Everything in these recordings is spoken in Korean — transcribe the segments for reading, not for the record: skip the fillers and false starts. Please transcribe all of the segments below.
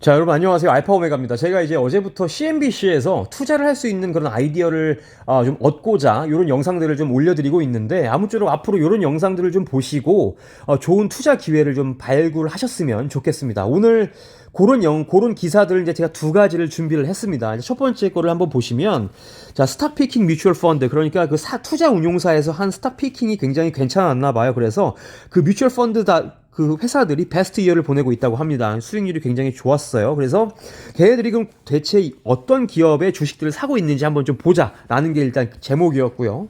자, 여러분 안녕하세요. 알파 오메가입니다. 제가 이제 어제부터 CNBC에서 투자를 할 수 있는 그런 아이디어를 좀 얻고자 이런 영상들을 좀 올려드리고 있는데, 아무쪼록 앞으로 이런 영상들을 좀 보시고 좋은 투자 기회를 좀 발굴하셨으면 좋겠습니다. 오늘 그런 기사들을 이제 제가 두 가지를 준비를 했습니다. 이제 첫 번째 거를 한번 보시면, 자, 스탁 피킹 뮤추얼 펀드, 그러니까 그 투자 운용사에서 한 스탁 피킹이 굉장히 괜찮았나 봐요. 그래서 그 뮤추얼 펀드 그 회사들이 베스트 이어를 보내고 있다고 합니다. 수익률이 굉장히 좋았어요. 그래서 걔네들이 그럼 대체 어떤 기업의 주식들을 사고 있는지 한번 좀 보자라는 게 일단 제목이었고요.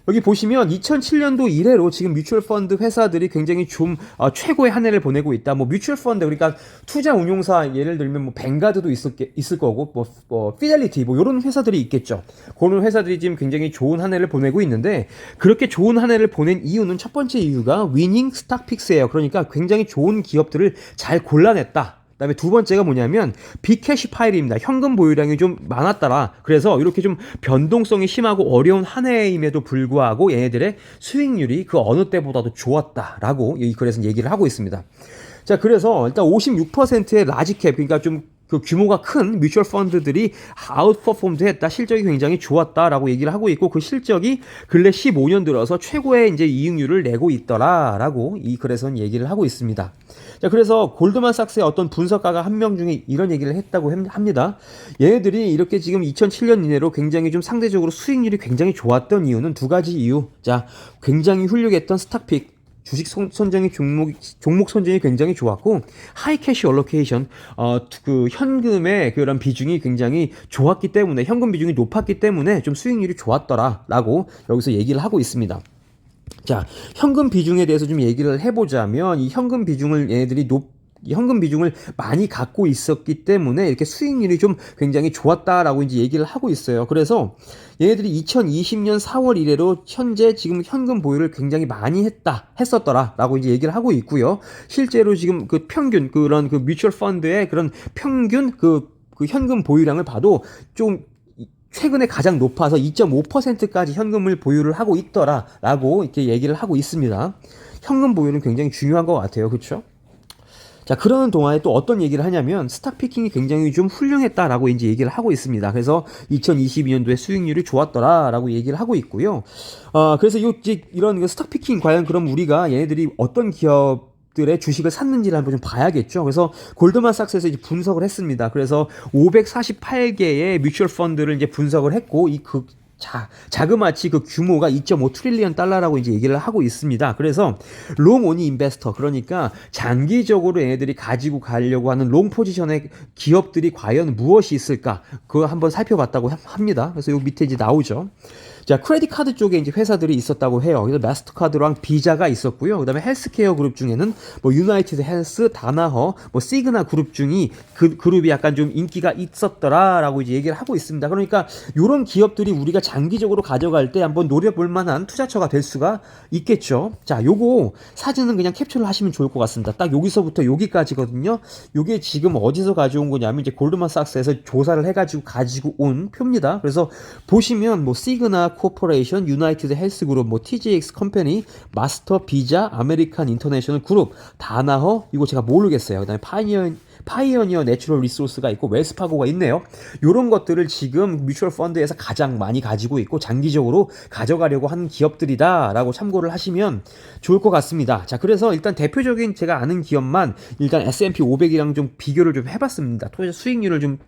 여기 보시면 2007년도 이래로 지금 뮤추얼 펀드 회사들이 굉장히 좀 최고의 한 해를 보내고 있다. 뭐 뮤추얼 펀드, 그러니까 투자 운용사, 예를 들면 뭐 뱅가드도 있을 거고, 뭐 피델리티 뭐 이런 회사들이 있겠죠. 그런 회사들이 지금 굉장히 좋은 한 해를 보내고 있는데, 그렇게 좋은 한 해를 보낸 이유는, 첫 번째 이유가 위닝 스탁 픽스예요. 그러니까 굉장히 좋은 기업들을 잘 골라냈다. 그다음에 두 번째가 뭐냐면 빅캐시 파일입니다. 현금 보유량이 좀 많았더라. 그래서 이렇게 좀 변동성이 심하고 어려운 한 해임에도 불구하고 얘네들의 수익률이 그 어느 때보다도 좋았다라고 이 글에서 얘기를 하고 있습니다. 자, 그래서 일단 56%의 라지캡, 그러니까 좀 그 규모가 큰 뮤추얼 펀드들이 아웃퍼폼드 했다. 실적이 굉장히 좋았다라고 얘기를 하고 있고, 그 실적이 근래 15년 들어서 최고의 이제 이익률을 내고 있더라라고 이 글에서는 얘기를 하고 있습니다. 자, 그래서 골드만삭스의 어떤 분석가가 한 명 중에 이런 얘기를 했다고 합니다. 얘네들이 이렇게 지금 2007년 이내로 굉장히 좀 상대적으로 수익률이 굉장히 좋았던 이유는 두 가지 이유. 자, 굉장히 훌륭했던 스탁픽, 주식 선정의 종목 선정이 굉장히 좋았고, 하이 캐시 얼로케이션, 그 현금의 그런 비중이 굉장히 좋았기 때문에, 현금 비중이 높았기 때문에 좀 수익률이 좋았더라라고 여기서 얘기를 하고 있습니다. 자, 현금 비중에 대해서 좀 얘기를 해보자면, 이 현금 비중을 많이 갖고 있었기 때문에 이렇게 수익률이 좀 굉장히 좋았다라고 이제 얘기를 하고 있어요. 그래서 얘네들이 2020년 4월 이래로 현재 지금 현금 보유를 굉장히 많이 했었더라라고 이제 얘기를 하고 있고요. 실제로 지금 그 평균, 그런 그 뮤추얼 펀드의 그런 평균 그 현금 보유량을 봐도 좀 최근에 가장 높아서 2.5%까지 현금을 보유를 하고 있더라라고 이렇게 얘기를 하고 있습니다. 현금 보유는 굉장히 중요한 것 같아요. 그렇죠? 자, 그러는 동안에 또 어떤 얘기를 하냐면, 스탁 피킹이 굉장히 좀 훌륭했다라고 이제 얘기를 하고 있습니다. 그래서 2022년도에 수익률이 좋았더라라고 얘기를 하고 있고요. 그래서 이런 스탁 피킹 과연 그럼 우리가 얘네들이 어떤 기업들의 주식을 샀는지를 한번 좀 봐야겠죠. 그래서 골드만삭스에서 이제 분석을 했습니다. 그래서 548개의 뮤추얼 펀드를 이제 분석을 했고, 자그마치 그 규모가 2.5 트릴리언 달러라고 이제 얘기를 하고 있습니다. 그래서 롱 오니 인베스터, 그러니까 장기적으로 얘네들이 가지고 가려고 하는 롱 포지션의 기업들이 과연 무엇이 있을까? 그거 한번 살펴봤다고 합니다. 그래서 여기 밑에 이제 나오죠. 자, 크레딧 카드 쪽에 이제 회사들이 있었다고 해요. 그래서 마스터카드랑 비자가 있었고요. 그다음에 헬스케어 그룹 중에는 뭐 유나이티드 헬스, 다나허, 뭐 시그나 그룹 중이 그 그룹이 약간 좀 인기가 있었더라라고 이제 얘기를 하고 있습니다. 그러니까 이런 기업들이 우리가 장기적으로 가져갈 때 한번 노려볼 만한 투자처가 될 수가 있겠죠. 자, 요거 사진은 그냥 캡처를 하시면 좋을 것 같습니다. 딱 여기서부터 여기까지거든요. 요게 지금 어디서 가져온 거냐면 이제 골드만삭스에서 조사를 해가지고 가지고 온 표입니다. 그래서 보시면 뭐 시그나 코퍼레이션, 유나이티드 헬스그룹, 뭐 TJX 컴퍼니, 마스터, 비자, 아메리칸 인터내셔널 그룹, 다나허, 이거 제가 모르겠어요. 그다음에 파이어니어 내추럴 리소스가 있고 웰스파고가 있네요. 이런 것들을 지금 뮤추얼 펀드에서 가장 많이 가지고 있고 장기적으로 가져가려고 하는 기업들이다라고 참고를 하시면 좋을 것 같습니다. 자, 그래서 일단 대표적인 제가 아는 기업만 일단 S&P 500이랑 좀 비교를 좀 해봤습니다. 투자 수익률을 좀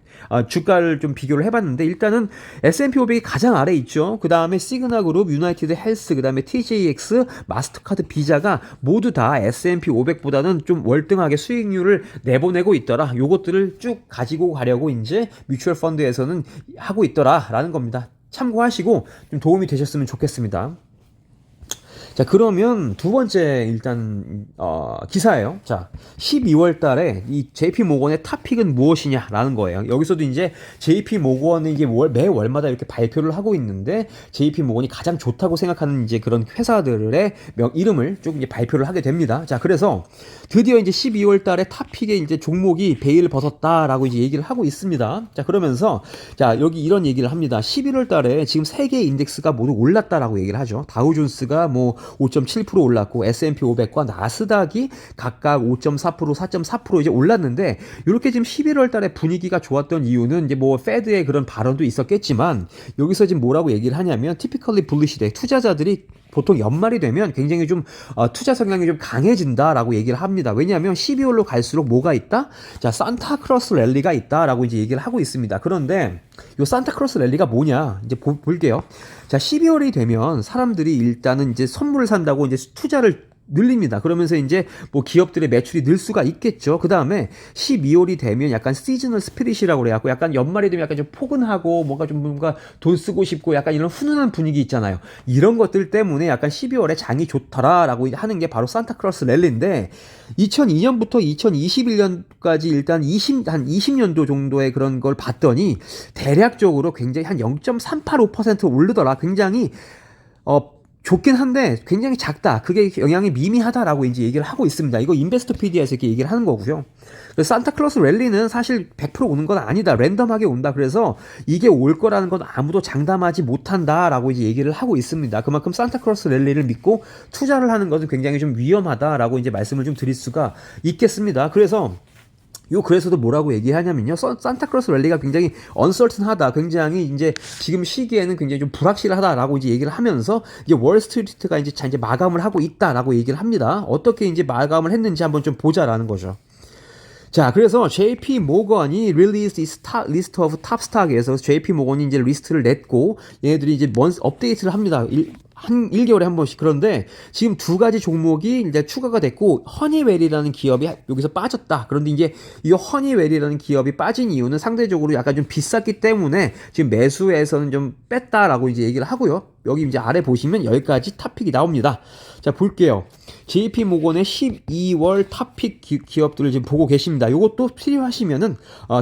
주가를 좀 비교를 해봤는데, 일단은 S&P 500이 가장 아래 있죠. 그 다음에 시그나 그룹, 유나이티드 헬스, 그 다음에 TJX, 마스터카드, 비자가 모두 다 S&P 500보다는 좀 월등하게 수익률을 내보내고 있더라. 요것들을 쭉 가지고 가려고 이제 뮤추얼 펀드에서는 하고 있더라라는 겁니다. 참고하시고 좀 도움이 되셨으면 좋겠습니다. 자, 그러면 두 번째 일단 기사예요. 자, 12월 달에 이 JP 모건의 탑픽은 무엇이냐라는 거예요. 여기서도 이제 JP 모건은 이제 매 월마다 이렇게 발표를 하고 있는데, JP 모건이 가장 좋다고 생각하는 이제 그런 회사들의 이름을 쭉 이제 발표를 하게 됩니다. 자, 그래서 드디어 이제 12월 달에 탑픽의 이제 종목이 베일을 벗었다라고 이제 얘기를 하고 있습니다. 자, 그러면서 자, 여기 이런 얘기를 합니다. 11월 달에 지금 세계 인덱스가 모두 올랐다라고 얘기를 하죠. 다우존스가 뭐 5.7% 올랐고 S&P 500과 나스닥이 각각 5.4%, 4.4% 이제 올랐는데 이렇게 지금 11월 달에 분위기가 좋았던 이유는 이제 뭐 페드의 그런 발언도 있었겠지만 여기서 지금 뭐라고 얘기를 하냐면 typically bullish 투자자들이 보통 연말이 되면 굉장히 좀 투자 성향이 좀 강해진다라고 얘기를 합니다. 왜냐하면 12월로 갈수록 뭐가 있다? 자, 산타크로스 랠리가 있다라고 이제 얘기를 하고 있습니다. 그런데 요 산타크로스 랠리가 뭐냐? 이제 볼게요. 자, 12월이 되면 사람들이 일단은 이제 선물을 산다고 이제 투자를 늘립니다. 그러면서 이제 뭐 기업들의 매출이 늘 수가 있겠죠. 그 다음에 12월이 되면 약간 시즈널 스피릿이라고 그래갖고 약간 연말이 되면 약간 좀 포근하고 뭔가 돈 쓰고 싶고 약간 이런 훈훈한 분위기 있잖아요. 이런 것들 때문에 약간 12월에 장이 좋더라라고 하는 게 바로 산타크로스 랠리인데 2002년부터 2021년까지 일단 한 20년도 정도의 그런 걸 봤더니 대략적으로 굉장히 한 0.385% 오르더라. 굉장히 좋긴 한데 굉장히 작다. 그게 영향이 미미하다라고 이제 얘기를 하고 있습니다. 이거 인베스터피디아에서 이렇게 얘기를 하는 거고요. 그래서 산타클로스 랠리는 사실 100% 오는 건 아니다. 랜덤하게 온다. 그래서 이게 올 거라는 건 아무도 장담하지 못한다라고 이제 얘기를 하고 있습니다. 그만큼 산타클로스 랠리를 믿고 투자를 하는 것은 굉장히 좀 위험하다라고 이제 말씀을 좀 드릴 수가 있겠습니다. 그래서 요 글에서도 뭐라고 얘기하냐면요. 산타크로스 랠리가 굉장히 uncertain하다. 굉장히 이제 지금 시기에는 굉장히 좀 불확실하다라고 이제 얘기를 하면서 이제 월스트리트가 이제 마감을 하고 있다라고 얘기를 합니다. 어떻게 이제 마감을 했는지 한번 좀 보자라는 거죠. 자, 그래서 JP 모건이 released its list of top stock에서 JP 모건이 이제 리스트를 냈고 얘네들이 이제 업데이트를 합니다. 한 1개월에 한 번씩. 그런데 지금 두 가지 종목이 이제 추가가 됐고 허니웰이라는 기업이 여기서 빠졌다. 그런데 이제 이 허니웰이라는 기업이 빠진 이유는 상대적으로 약간 좀 비쌌기 때문에 지금 매수에서는 좀 뺐다라고 이제 얘기를 하고요. 여기 이제 아래 보시면 여기까지 탑픽이 나옵니다. 자, 볼게요. JP 모건의 12월 탑픽 기업들을 지금 보고 계십니다. 이것도 필요하시면은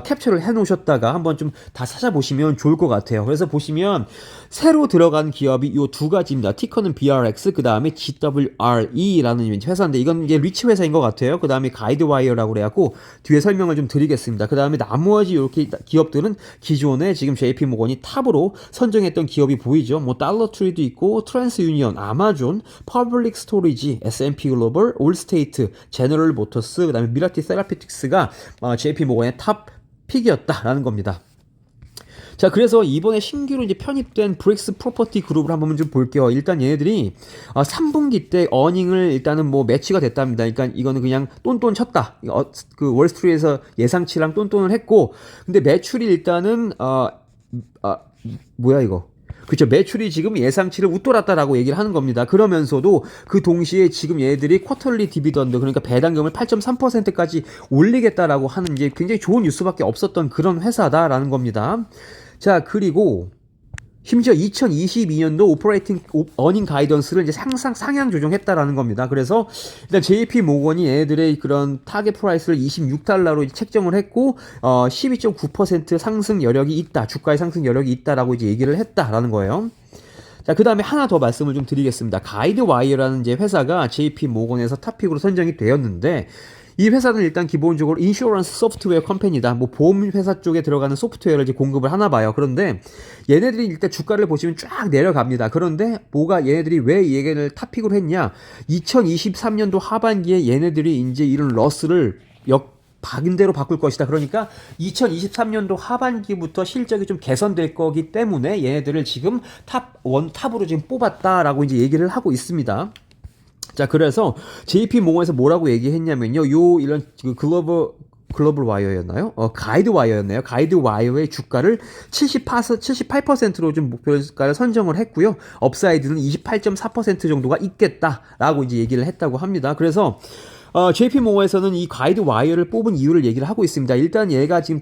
캡처를 해 놓으셨다가 한번 좀 다 찾아보시면 좋을 것 같아요. 그래서 보시면 새로 들어간 기업이 이 두 가지입니다. 티커는 BRX, 그 다음에 GWRE라는 회사인데 이건 이제 리치 회사인 것 같아요. 그 다음에 가이드와이어라고 그래갖고 뒤에 설명을 좀 드리겠습니다. 그 다음에 나머지 이렇게 기업들은 기존에 지금 JP 모건이 탑으로 선정했던 기업이 보이죠. 뭐 달러트리도 있고 트랜스유니언, 아마존, 퍼블릭 스토리지, S&P 글로벌, 올스테이트, 제너럴 모터스, 그 다음에 미라티 세라피틱스가 JP 모건의 탑 픽이었다라는 겁니다. 자, 그래서 이번에 신규로 이제 편입된 브릭스 프로퍼티 그룹을 한번 좀 볼게요. 일단 얘네들이 3분기 때 어닝을 일단은 뭐 매치가 됐답니다. 그러니까 이거는 그냥 똔똔 쳤다. 그 월스트리트에서 예상치랑 똔똔을 했고, 근데 매출이 일단은 뭐야 이거? 그렇죠. 매출이 지금 예상치를 웃돌았다라고 얘기를 하는 겁니다. 그러면서도 그 동시에 지금 얘들이 쿼터리 디비던드, 그러니까 배당금을 8.3%까지 올리겠다라고 하는 게 굉장히 좋은 뉴스밖에 없었던 그런 회사다라는 겁니다. 자, 그리고 심지어 2022년도 오퍼레이팅 어닝 가이던스를 이제 상향 조정했다라는 겁니다. 그래서 일단 JP 모건이 얘네들의 그런 타겟 프라이스를 26달러로 책정을 했고 12.9% 상승 여력이 있다. 주가의 상승 여력이 있다라고 이제 얘기를 했다라는 거예요. 자, 그 다음에 하나 더 말씀을 좀 드리겠습니다. 가이드와이어라는 이제 회사가 JP 모건에서 탑픽으로 선정이 되었는데 이 회사는 일단 기본적으로 인슈런스 소프트웨어 컴퍼니다. 뭐 보험 회사 쪽에 들어가는 소프트웨어를 이제 공급을 하나 봐요. 그런데 얘네들이 일단 주가를 보시면 쫙 내려갑니다. 그런데 얘네들이 왜 이 얘기를 탑픽으로 했냐? 2023년도 하반기에 얘네들이 이제 이런 러스를 박인대로 바꿀 것이다. 그러니까 2023년도 하반기부터 실적이 좀 개선될 거기 때문에 얘네들을 지금 탑으로 지금 뽑았다라고 이제 얘기를 하고 있습니다. 자, 그래서 JP 모건에서 뭐라고 얘기했냐면요. 이런 글로벌 와이어였나요? 가이드 와이어였나요? 가이드 와이어의 주가를 78%로 좀 목표가를 선정을 했고요. 업사이드는 28.4% 정도가 있겠다라고 이제 얘기를 했다고 합니다. 그래서 JP 모건에서는 이 가이드 와이어를 뽑은 이유를 얘기를 하고 있습니다. 일단 얘가 지금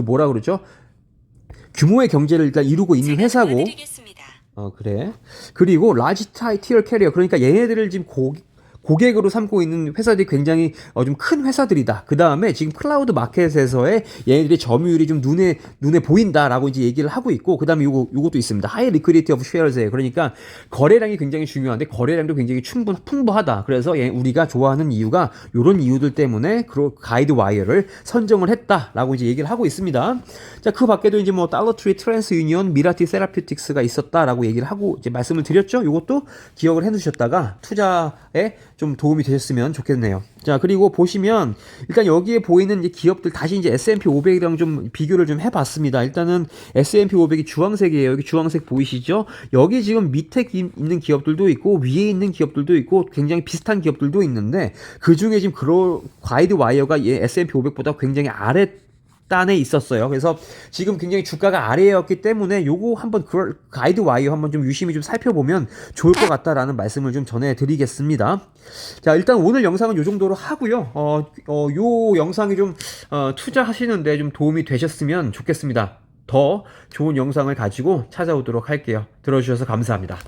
뭐라 그러죠? 규모의 경제를 일단 이루고 있는 회사고. 그래. 그리고 라지 티어 캐리어, 그러니까 얘네들을 지금 고객으로 삼고 있는 회사들이 굉장히 좀 큰 회사들이다. 그 다음에 지금 클라우드 마켓에서의 얘네들의 점유율이 좀 눈에 보인다라고 이제 얘기를 하고 있고, 그 다음에 요것도 있습니다. 하이 리퀴디티 오브 쉐어즈에, 그러니까 거래량이 굉장히 중요한데 거래량도 굉장히 풍부하다. 그래서 우리가 좋아하는 이유가 이런 이유들 때문에 가이드 와이어를 선정을 했다라고 이제 얘기를 하고 있습니다. 자, 그 밖에도 이제 뭐 달러트리, 트랜스 유니언, 미라티 세라피틱스가 있었다라고 얘기를 하고 이제 말씀을 드렸죠. 요것도 기억을 해두셨다가 투자에 좀 도움이 되셨으면 좋겠네요. 자, 그리고 보시면 일단 여기에 보이는 이제 기업들 다시 이제 S&P 500이랑 좀 비교를 좀 해봤습니다. 일단은 S&P 500이 주황색이에요. 여기 주황색 보이시죠? 여기 지금 밑에 있는 기업들도 있고 위에 있는 기업들도 있고 굉장히 비슷한 기업들도 있는데, 그 중에 지금 가이드 와이어가 S&P 500보다 굉장히 단에 있었어요. 그래서 지금 굉장히 주가가 아래였기 때문에 요거 한번 가이드 와이어 한번 좀 유심히 좀 살펴보면 좋을 것 같다라는 말씀을 좀 전해드리겠습니다. 자, 일단 오늘 영상은 요 정도로 하고요. 요 영상이 좀 투자하시는데 좀 도움이 되셨으면 좋겠습니다. 더 좋은 영상을 가지고 찾아오도록 할게요. 들어주셔서 감사합니다.